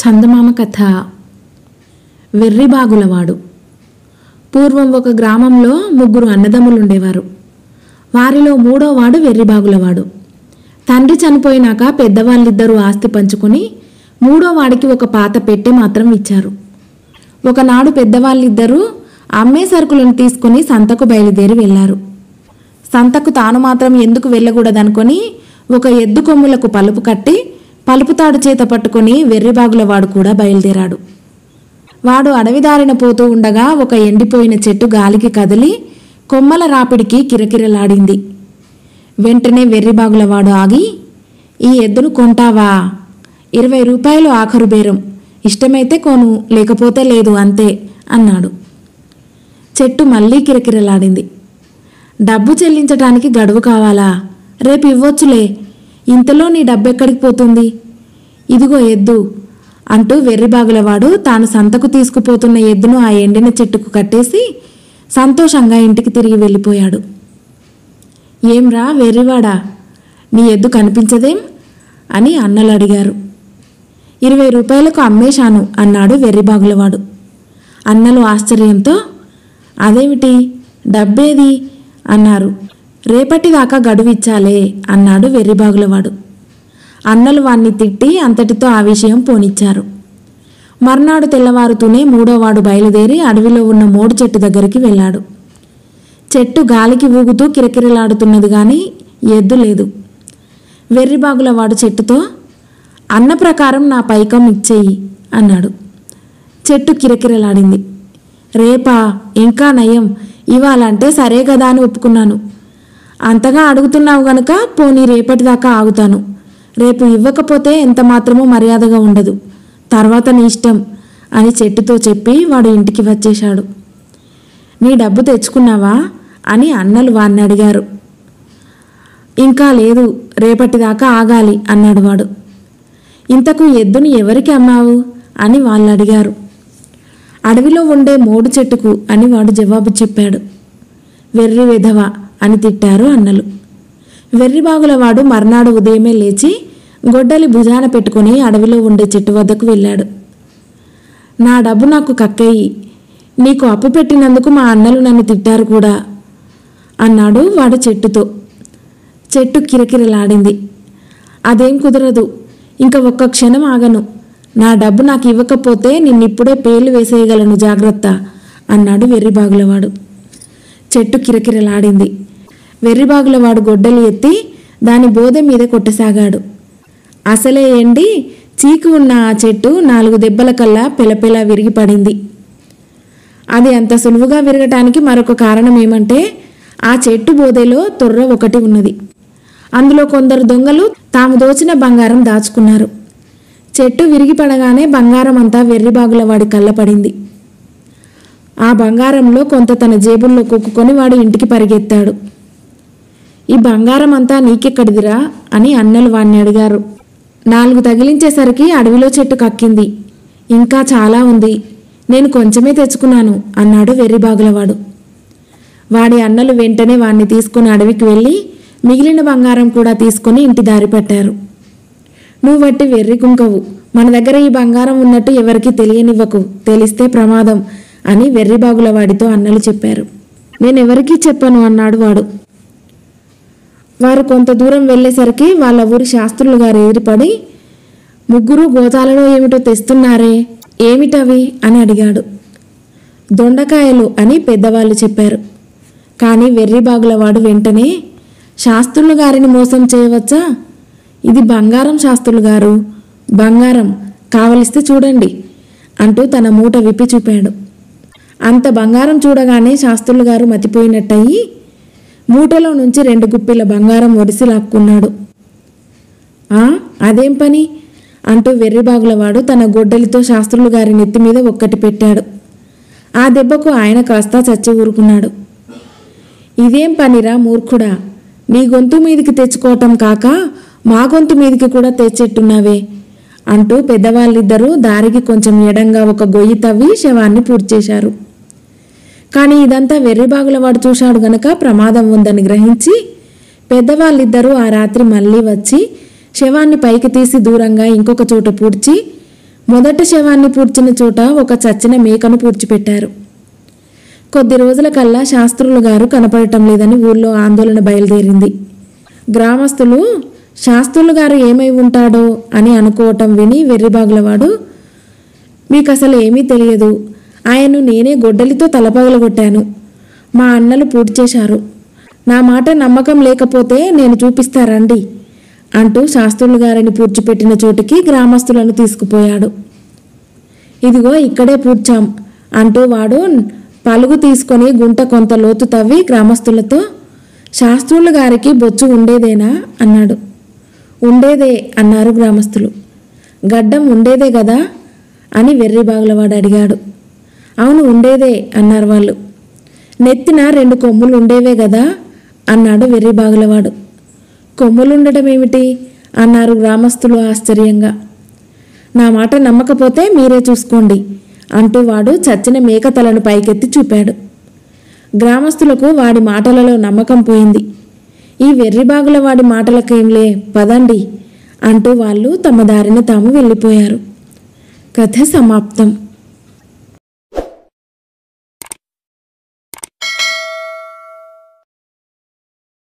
చందమామ కథ. వెర్రిబాగులవాడు. పూర్వం ఒక గ్రామంలో 3 అన్నదమ్ములుండేవారు. వారిలో 3వవాడు వెర్రిబాగులవాడు. తండ్రి చనిపోయినాక పెద్దవాళ్ళిద్దరూ ఆస్తి పంచుకొని 3వవాడికి ఒక పాత పెట్టె మాత్రం ఇచ్చారు. ఒకనాడు పెద్దవాళ్ళిద్దరూ అమ్మే సరుకులను తీసుకుని సంతకు బయలుదేరి వెళ్లారు. సంతకు తాను మాత్రం ఎందుకు వెళ్ళకూడదనుకొని ఒక ఎద్దు కొమ్ములకు పలుపు కట్టి పలుపుతాడు చేత పట్టుకుని వెర్రిబాగులవాడు కూడా బయలుదేరాడు. వాడు అడవిదారిన పోతూ ఉండగా ఒక ఎండిపోయిన చెట్టు గాలికి కదిలి కొమ్మల రాపిడికి కిరకిరలాడింది. వెంటనే వెర్రిబాగులవాడు ఆగి, "ఈ ఎద్దును కొంటావా? 20 రూపాయలు ఆఖరు బేరం. ఇష్టమైతే కొను, లేకపోతే లేదు, అంతే" అన్నాడు. చెట్టు మళ్ళీ కిరకిరలాడింది. "డబ్బు చెల్లించటానికి గడువు కావాలా? రేపు ఇవ్వొచ్చులే. ఇంతలో నీ డబ్బెక్కడికి పోతుంది? ఇదిగో ఎద్దు" అంటూ వెర్రిబాగులవాడు తాను సంతకు తీసుకుపోతున్న ఎద్దును ఆ ఎండిన చెట్టుకు కట్టేసి సంతోషంగా ఇంటికి తిరిగి వెళ్ళిపోయాడు. "ఏంరా వెర్రివాడా, నీ ఎద్దు కనిపించదేం?" అని అన్నలు అడిగారు. 20 రూపాయలకు అమ్మేశాను అన్నాడు వెర్రిబాగులవాడు. అన్నలు ఆశ్చర్యంతో, "అదేమిటి, డబ్బేది?" అన్నారు. "రేపటిదాకా గడువిచ్చాలే" అన్నాడు వెర్రిబాగులవాడు. అన్నలు వాణ్ణి తిట్టి అంతటితో ఆ విషయం పోనిచ్చారు. మర్నాడు తెల్లవారుతూనే 3వవాడు బయలుదేరి అడవిలో ఉన్న మోడు చెట్టు దగ్గరికి వెళ్ళాడు. చెట్టు గాలికి ఊగుతూ కిరకిరలాడుతున్నది గాని ఎద్దు లేదు. వెర్రిబాగులవాడు చెట్టుతో, "అన్న ప్రకారం నా పైకం ఇచ్చేయి" అన్నాడు. చెట్టు కిరకిరలాడింది. "రేపా? ఇంకా నయం, ఇవాళంటే సరే కదా అని ఒప్పుకున్నాను. అంతగా అడుగుతున్నావు గనుక పోనీ రేపటిదాకా ఆగుతాను. రేపు ఇవ్వకపోతే ఎంత మాత్రమూ మర్యాదగా ఉండదు. తర్వాత నీ ఇష్టం" అని చెట్టుతో చెప్పి వాడు ఇంటికి వచ్చేశాడు. "నీ డబ్బు తెచ్చుకున్నావా?" అని అన్నలు వాణ్ణి అడిగారు. "ఇంకా లేదు, రేపటిదాకా ఆగాలి" అన్నాడు వాడు. "ఇంతకు ఎద్దుని ఎవరికి అమ్మావు?" అని వాళ్ళు అడిగారు. "అడవిలో ఉండే మోడు చెట్టుకు" అని వాడు జవాబు చెప్పాడు. "వెర్రి వెధవ" అని తిట్టారు అన్నలు. వెర్రిబాగులవాడు మర్నాడు ఉదయమే లేచి గొడ్డలి భుజాన పెట్టుకుని అడవిలో ఉండే చెట్టు వద్దకు వెళ్ళాడు. "నా డబ్బు నాకు కక్కేయి. నీకు అప్పు పెట్టినందుకు మా అన్నలు నన్ను తిట్టారు కూడా" అన్నాడు వాడు చెట్టుతో. చెట్టు కిరకిరలాడింది. "అదేం కుదరదు. ఇంకా ఒక్క క్షణం ఆగను. నా డబ్బు నాకు ఇవ్వకపోతే నిన్నిప్పుడే పేర్లు వేసేయగలను, జాగ్రత్త" అన్నాడు వెర్రిబాగులవాడు. చెట్టు కిరకిరలాడింది. వెర్రిబాగులవాడు గొడ్డలి ఎత్తి దాని బోదె మీద కొట్టసాగాడు. అసలే ఎండి చీకు ఉన్న ఆ చెట్టు 4 దెబ్బల కల్లా పెలపెలా విరిగి పడింది. అది అంత సులువుగా విరగటానికి మరొక కారణం ఏమంటే ఆ చెట్టు బోదెలో తొర్ర ఒకటి ఉన్నది. అందులో కొందరు దొంగలు తాము దోచిన బంగారం దాచుకున్నారు. చెట్టు విరిగి పడగానే బంగారం అంతా వెర్రిబాగులవాడి కళ్ళ పడింది. ఆ బంగారంలో కొంత తన జేబుల్లో కుక్కుకొని వాడు ఇంటికి పరిగెత్తాడు. "ఈ బంగారం అంతా నీకెక్కడిదిరా?" అని అన్నలు వాణ్ణి అడిగారు. "4 తగిలించేసరికి అడవిలో చెట్టు కక్కింది. ఇంకా చాలా ఉంది. నేను కొంచెమే తెచ్చుకున్నాను" అన్నాడు వెర్రిబాగులవాడు. వాడి అన్నలు వెంటనే వాణ్ణి తీసుకుని అడవికి వెళ్ళి మిగిలిన బంగారం కూడా తీసుకుని ఇంటి దారి పట్టారు. "నువ్వు వట్టి వెర్రి కుంకవు. మన దగ్గర ఈ బంగారం ఉన్నట్టు ఎవరికీ తెలియనివ్వకు. తెలిస్తే ప్రమాదం" అని వెర్రిబాగులవాడితో అన్నలు చెప్పారు. "నేనెవరికీ చెప్పను" అన్నాడు వాడు. వారు కొంత దూరం వెళ్ళేసరికి వాళ్ళ ఊరి శాస్త్రులు గారు ఎదురుపడి, "ముగ్గురు గోతాలలో ఏమిటో తెస్తున్నారే, ఏమిటవి?" అని అడిగాడు. "దొండకాయలు" అని పెద్దవాళ్ళు చెప్పారు. కానీ వెర్రిబాగులవాడు వెంటనే, "శాస్త్రులు గారిని మోసం చేయవచ్చా? ఇది బంగారం శాస్త్రులు గారు, బంగారం, కావలిస్తే చూడండి" అంటూ తన మూట విప్పి చూపాడు. అంత బంగారం చూడగానే శాస్త్రులు గారు మతిపోయినట్టయి మూటలో నుంచి 2 గుప్పిల బంగారం ఒడిసి లాక్కున్నాడు. "అదేం పని?" అంటూ వెర్రిబాగులవాడు తన గొడ్డలితో శాస్త్రులు గారి నెత్తి మీద ఒక్కటి పెట్టాడు. ఆ దెబ్బకు ఆయన కాస్త చచ్చి ఊరుకున్నాడు. "ఇదేం పనిరా మూర్ఖుడా, నీ గొంతు మీదికి తెచ్చుకోవటం కాక మా గొంతు మీదికి కూడా తెచ్చెట్టున్నావే" అంటూ పెద్దవాళ్ళిద్దరూ దారికి కొంచెం ఎడంగా ఒక గొయ్యి తవ్వి శవాన్ని పూడ్చేశారు. కానీ ఇదంతా వెర్రిబాగులవాడు చూశాడు గనక ప్రమాదం ఉందని గ్రహించి పెద్దవాళ్ళిద్దరూ ఆ రాత్రి మళ్ళీ వచ్చి శవాన్ని పైకి తీసి దూరంగా ఇంకొక చోట పూడ్చి మొదట శవాన్ని పూడ్చిన చోట ఒక చచ్చిన మేకను పూడ్చిపెట్టారు. కొద్ది రోజుల కల్లా శాస్త్రులు గారు కనపడటం లేదని ఊళ్ళో ఆందోళన బయలుదేరింది. గ్రామస్తులు శాస్త్రులు గారు ఏమై ఉంటాడో అని అనుకోవటం విని వెర్రిబాగులవాడు, మీకు అసలు ఏమీ తెలియదు, ఆయన్ను నేనే గొడ్డలితో తలపగలగొట్టాను, మా అన్నలు పూడ్చేశారు, నా మాట నమ్మకం లేకపోతే నేను చూపిస్తారండి అంటూ శాస్త్రులు గారిని పూడ్చిపెట్టిన చోటికి గ్రామస్తులను తీసుకుపోయాడు. ఇదిగో ఇక్కడే పూడ్చాం అంటూ వాడు పలుగు తీసుకొని గుంట కొంత లోతు తవ్వి గ్రామస్తులతో, శాస్త్రులు గారికి బొచ్చు ఉండేదేనా అన్నాడు. ఉండేదే అన్నారు గ్రామస్తులు. గడ్డం ఉండేదే కదా అని వెర్రిబాగులవాడు అడిగాడు. అవును ఉండేదే అన్నారు వాళ్ళు. నెత్తిన 2 కొమ్ములు ఉండేవే కదా అన్నాడు వెర్రిబాగులవాడు. కొమ్ములుండటం ఏమిటి అన్నారు గ్రామస్తులు ఆశ్చర్యంగా. నా మాట నమ్మకపోతే మీరే చూసుకోండి అంటూ వాడు చచ్చిన మేక తలను పైకెత్తి చూపాడు. గ్రామస్తులకు వాడి మాటలలో నమ్మకం పోయింది. ఈ వెర్రిబాగులవాడి మాటలకేంలే పదండి అంటూ వాళ్ళు తమ దారిన తాము వెళ్ళిపోయారు. కథ సమాప్తం.